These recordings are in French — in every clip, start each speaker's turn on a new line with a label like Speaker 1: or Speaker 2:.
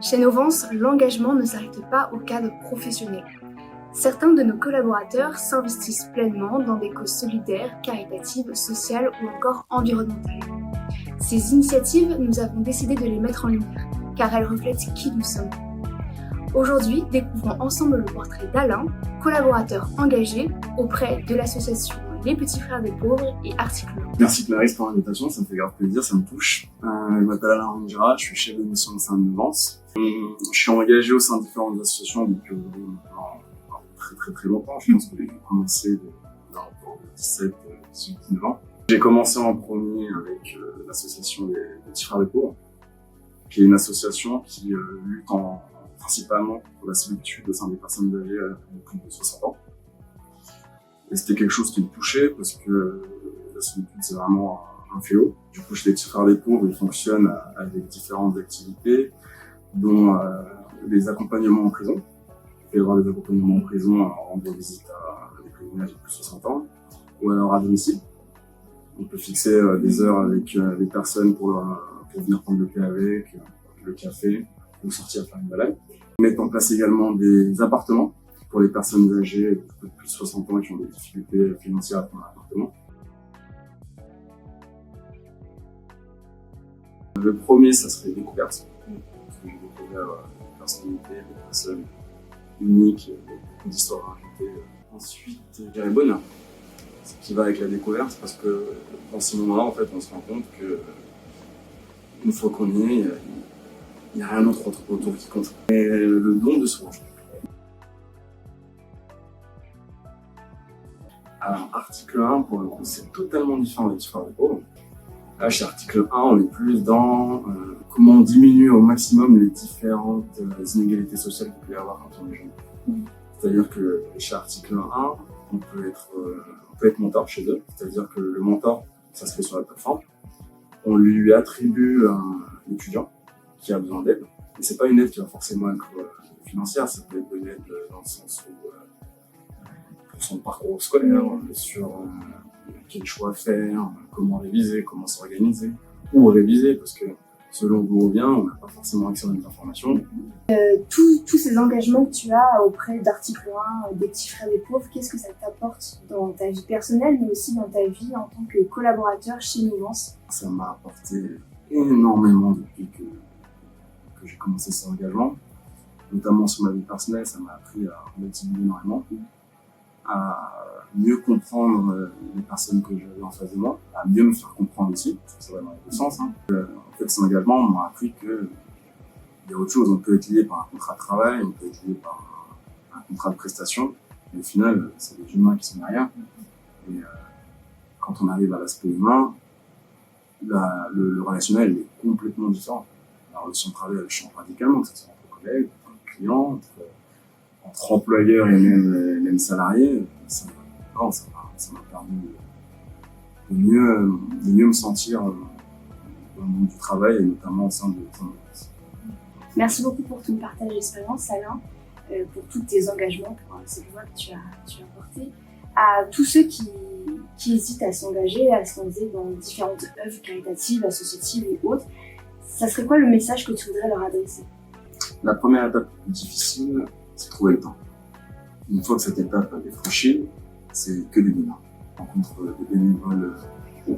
Speaker 1: Chez Novance, l'engagement ne s'arrête pas au cadre professionnel. Certains de nos collaborateurs s'investissent pleinement dans des causes solidaires, caritatives, sociales ou encore environnementales. Ces initiatives, nous avons décidé de les mettre en lumière, car elles reflètent qui nous sommes. Aujourd'hui, découvrons ensemble le portrait d'Alain, collaborateur engagé auprès de l'association Les Petits Frères des Pauvres et Article 1.
Speaker 2: Merci Clarisse pour l'invitation, ça me fait grave plaisir, ça me touche. Je m'appelle Alain Ringira, je suis chef de mission au sein de Novance. Je suis engagé au sein de différentes associations depuis très longtemps. Je pense que j'ai commencé dans 17, 18, 19 ans. J'ai commencé en premier avec l'association des Petits Frères des Pauvres, qui est une association qui lutte principalement pour la solitude au sein des personnes âgées de plus de 60 ans. Et c'était quelque chose qui me touchait parce que la solitude, c'est vraiment un fléau. Du coup, chez les Petits Frères des Pauvres, ils fonctionnent avec différentes activités, dont les accompagnements en prison. Il peut y avoir des accompagnements en prison en rendant visite à des criminels de plus de 60 ans, ou alors à domicile. On peut fixer des heures avec les personnes pour venir prendre le thé avec, le café, ou sortir faire une balade. On met en place également des appartements pour les personnes âgées de plus de 60 ans qui ont des difficultés financières à prendre un appartement. Le premier, ça serait découverte. Parce que j'ai découvert des personnalités, des personnes uniques, beaucoup d'histoires à raconter. Ensuite, je dirais bonheur. Ce qui va avec la découverte, parce que dans ces moments-là, en fait, on se rend compte que une fois qu'on y est, il n'y a rien d'autre autour qui compte. Et le don de soi. Alors, article 1, pour le coup, c'est totalement différent des Petits Frères des Pauvres. Là, chez article 1, on est plus dans comment on diminue au maximum les différentes inégalités sociales qu'il peut y avoir quand on est jeune. C'est-à-dire que chez article 1, on peut être mentor chez eux. C'est-à-dire que le mentor, ça se fait sur la plateforme. On lui attribue un étudiant qui a besoin d'aide. Et c'est pas une aide qui va forcément être financière, ça peut être une aide dans le sens où pour son parcours scolaire, sur quel choix faire, comment réviser, comment s'organiser, ou réviser, parce que selon d'où on vient, on n'a pas forcément accès à des informations.
Speaker 1: Tous ces engagements que tu as auprès d'Article 1, des Petits Frères des Pauvres, qu'est-ce que ça t'apporte dans ta vie personnelle, mais aussi dans ta vie en tant que collaborateur chez Novance?
Speaker 2: Ça m'a apporté énormément depuis que j'ai commencé cet engagement, notamment sur ma vie personnelle. Ça m'a appris à relativiser énormément, à mieux comprendre les personnes que j'avais en face de moi, à mieux me faire comprendre aussi, parce que ça va dans les deux sens. En fait, cet engagement m'a appris qu'il y a autre chose. On peut être lié par un contrat de travail, on peut être lié par un contrat de prestation, mais au final, c'est des humains qui sont derrière. Et quand on arrive à l'aspect humain, le relationnel est complètement différent. La relation de travail, elle change radicalement, que ce soit entre collègues, entre clients, entre employeurs et même salariés. Ça m'a permis de mieux me sentir dans le monde du travail et notamment au sein de l'entreprise.
Speaker 1: Merci beaucoup pour ton partage d'expérience, Alain, pour tous tes engagements, pour cette voix que tu as portée. À tous ceux qui hésitent à s'engager, à se lancer dans différentes œuvres caritatives, associatives ou autres, ça serait quoi le message que tu voudrais leur adresser?
Speaker 2: La première étape difficile, c'est trouver le temps. Une fois que cette étape est franchie, c'est que des bonheurs. On rencontre des bénévoles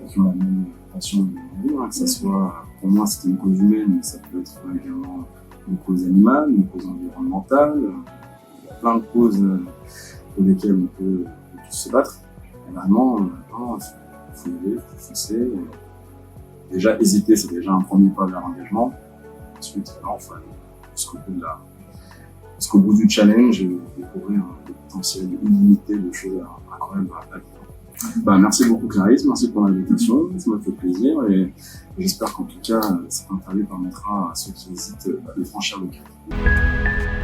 Speaker 2: qui ont la même passion que nous, que ce soit, pour moi, c'était une cause humaine, mais ça peut être également une cause animale, une cause environnementale. Il y a plein de causes pour lesquelles on peut tous se battre. Et vraiment, il faut y aller, il faut foncer. Déjà, hésiter, c'est déjà un premier pas vers l'engagement. Ensuite, il faut aller jusqu'au bout du challenge et découvrir le potentiel illimité de choses incroyables à vivre. Merci beaucoup Clarisse, merci pour l'invitation, ça m'a fait plaisir et j'espère qu'en tout cas, cette interview permettra à ceux qui hésitent de franchir le cap.